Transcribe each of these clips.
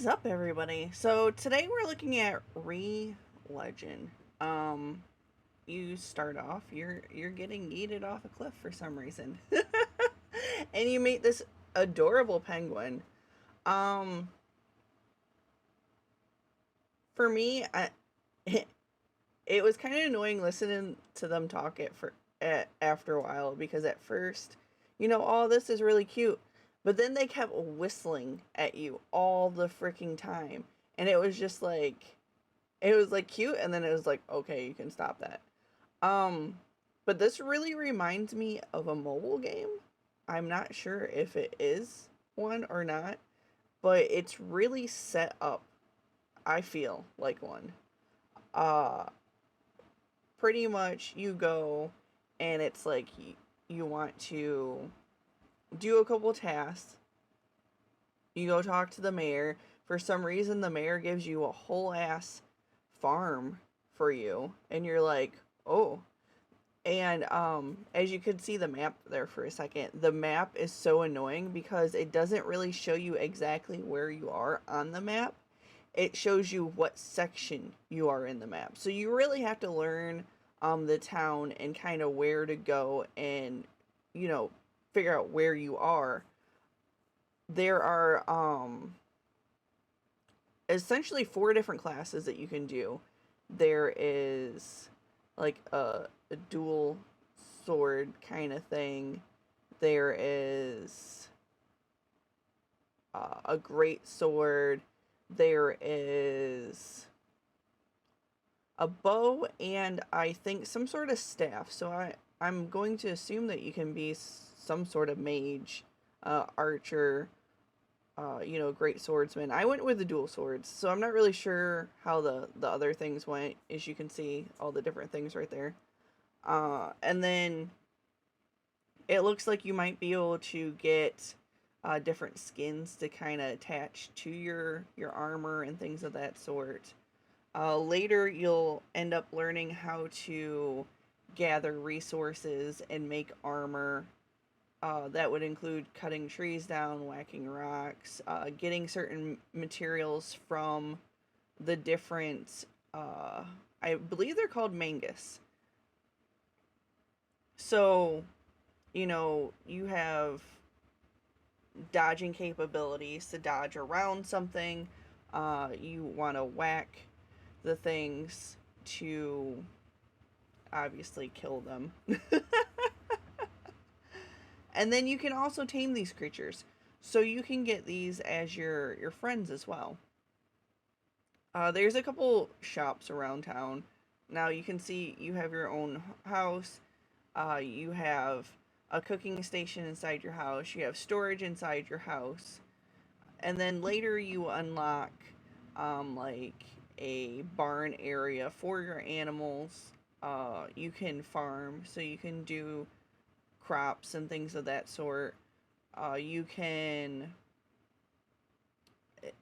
up, everybody? So today we're looking at Re-Legend. Um, you start off, you're getting yeeted off a cliff for some reason, and you meet this adorable penguin. Um, for me, it was kind of annoying listening to them talk after a while because at first, all this is really cute, but then they kept whistling at you all the freaking time, and it was like cute, and then it was like, okay, you can stop that. Um, but this really reminds me of a mobile game. I'm not sure if it is one or not, but it's really set up. I feel like one. Uh, Pretty much you go, and it's like you want to do a couple tasks. You go talk to the mayor. For some reason, the mayor gives you a whole ass farm for you, and you're like, oh. And as you could see the map there for a second, the map is so annoying because it doesn't really show you exactly where you are on the map. It shows you what section you are in the map. So you really have to learn the town and kind of where to go and, you know, figure out where you are. There are essentially four different classes that you can do. There is like a dual sword kind of thing. There is a great sword. There is a bow, and I think some sort of staff. So I'm going to assume that you can be some sort of mage, archer, great swordsman. I went with the dual swords, so I'm not really sure how the other things went. As you can see, all the different things right there. And then it looks like you might be able to get different skins to kind of attach to your armor and things of that sort. Later, you'll end up learning how to gather resources and make armor. That would include cutting trees down, whacking rocks, getting certain materials from the different, I believe they're called mangus. So, you have dodging capabilities to dodge around something. You want to whack the things to obviously kill them. And then you can also tame these creatures. So you can get these as your friends as well. There's a couple shops around town. Now you can see you have your own house. You have a cooking station inside your house. You have storage inside your house. And then later you unlock like a barn area for your animals. You can farm, so you can do crops and things of that sort. You can.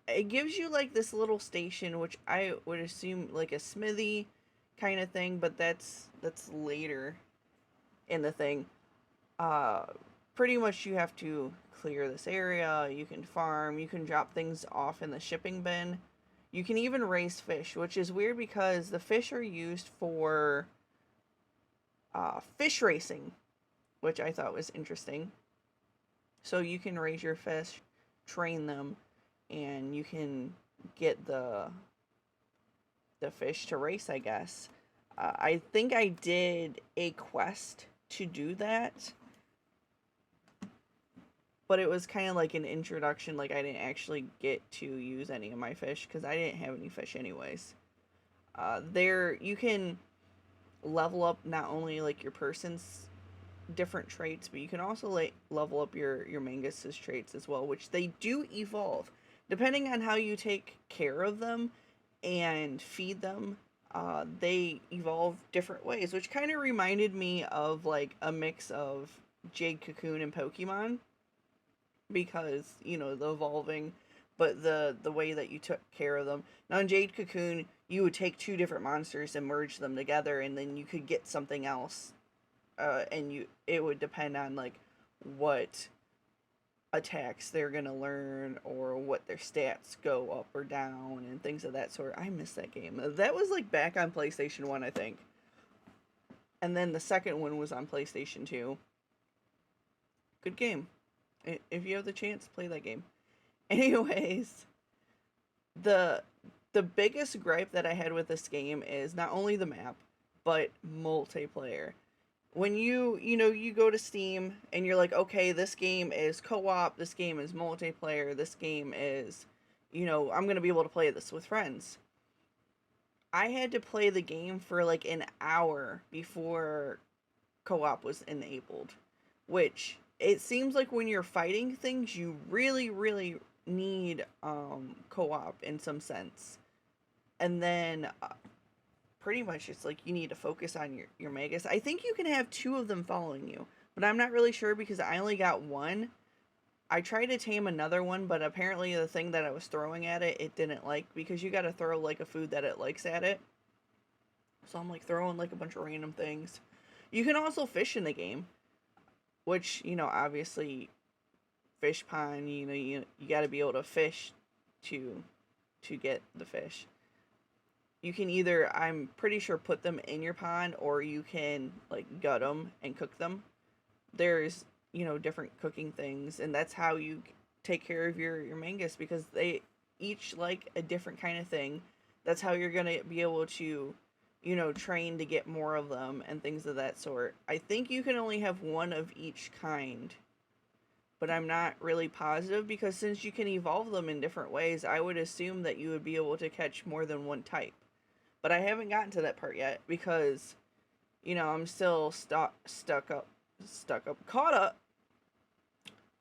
It gives you like this little station, which I would assume like a smithy kind of thing, but that's later in the thing. Uh, Pretty much you have to clear this area. You can farm. You can drop things off in the shipping bin. You can even raise fish, which is weird because the fish are used for fish racing, which I thought was interesting. So you can raise your fish, train them, and you can get the fish to race, I guess. I think I did a quest to do that, but it was kind of like an introduction. Like I didn't actually get to use any of my fish because I didn't have any fish anyways. There you can level up not only like your person's different traits, but you can also like level up your mangus's traits as well, which they do evolve depending on how you take care of them and feed them. They evolve different ways, which kind of reminded me of like a mix of Jade Cocoon and Pokemon, because the evolving, but the way that you took care of them. Now in Jade Cocoon, you would take two different monsters and merge them together, and then you could get something else. And it would depend on like what attacks they're going to learn or what their stats go up or down and things of that sort. I miss that game. That was like back on PlayStation 1, I think. And then the second one was on PlayStation 2. Good game. If you have the chance, play that game. Anyways, the the biggest gripe that I had with this game is not only the map, but multiplayer. When you go to Steam and you're like, okay, this game is co-op, this game is multiplayer, this game is, I'm going to be able to play this with friends. I had to play the game for like an hour before co-op was enabled, which it seems like when you're fighting things, you really, really need co-op in some sense. And then pretty much it's like you need to focus on your Magus. I think you can have two of them following you, but I'm not really sure because I only got one. I tried to tame another one, but apparently the thing that I was throwing at it, it didn't like, because you got to throw like a food that it likes at it. So I'm like throwing like a bunch of random things. You can also fish in the game, which, obviously fish pond, you got to be able to fish to get the fish. You can either, I'm pretty sure, put them in your pond, or you can like gut them and cook them. There's, different cooking things, and that's how you take care of your mangus, because they each like a different kind of thing. That's how you're going to be able to, train to get more of them and things of that sort. I think you can only have one of each kind, but I'm not really positive, because since you can evolve them in different ways, I would assume that you would be able to catch more than one type. But I haven't gotten to that part yet because, I'm still caught up.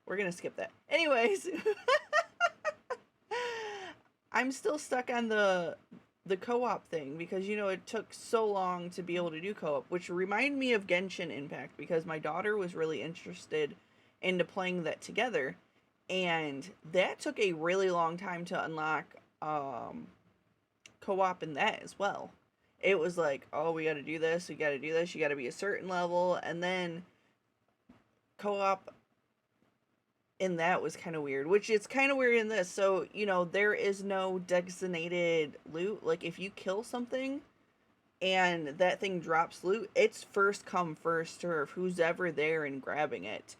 We're going to skip that. Anyways, I'm still stuck on the co-op thing because, it took so long to be able to do co-op, which reminded me of Genshin Impact, because my daughter was really interested into playing that together, and that took a really long time to unlock co-op in that as well. It was like, oh, we got to do this, you got to be a certain level, and then co-op in that was kind of weird, which is kind of weird in this. So, there is no designated loot. Like, if you kill something and that thing drops loot, it's first come, first serve. Who's ever there and grabbing it.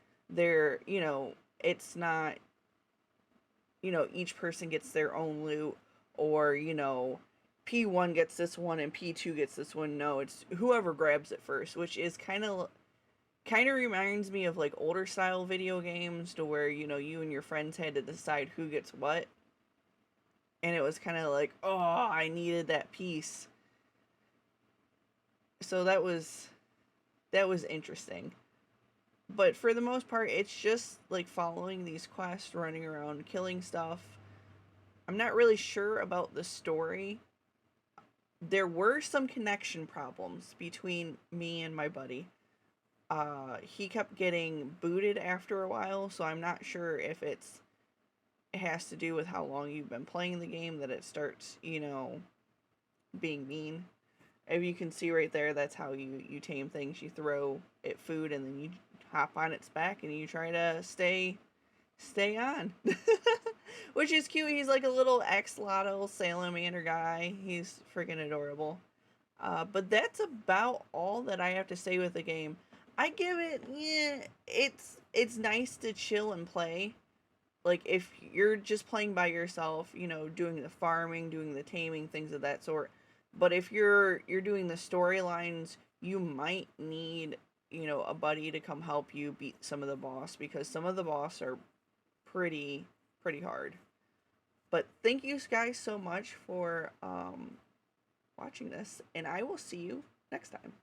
It's not, each person gets their own loot, or, P1 gets this one and P2 gets this one. No, it's whoever grabs it first, which is kind of reminds me of like older style video games, to where, you and your friends had to decide who gets what. And it was kind of like, oh, I needed that piece. So that was interesting. But for the most part, it's just like following these quests, running around, killing stuff. I'm not really sure about the story. There were some connection problems between me and my buddy. He kept getting booted after a while, so I'm not sure if it has to do with how long you've been playing the game that it starts, being mean. If you can see right there, that's how you tame things. You throw it food, and then you hop on its back, and you try to stay on. Which is cute. He's like a little axolotl salamander guy. He's freaking adorable. But that's about all that I have to say with the game. I give it, yeah, it's nice to chill and play. Like, if you're just playing by yourself, doing the farming, doing the taming, things of that sort. But if you're doing the storylines, you might need, a buddy to come help you beat some of the boss, because some of the boss are pretty hard. But thank you guys so much for watching this, and I will see you next time.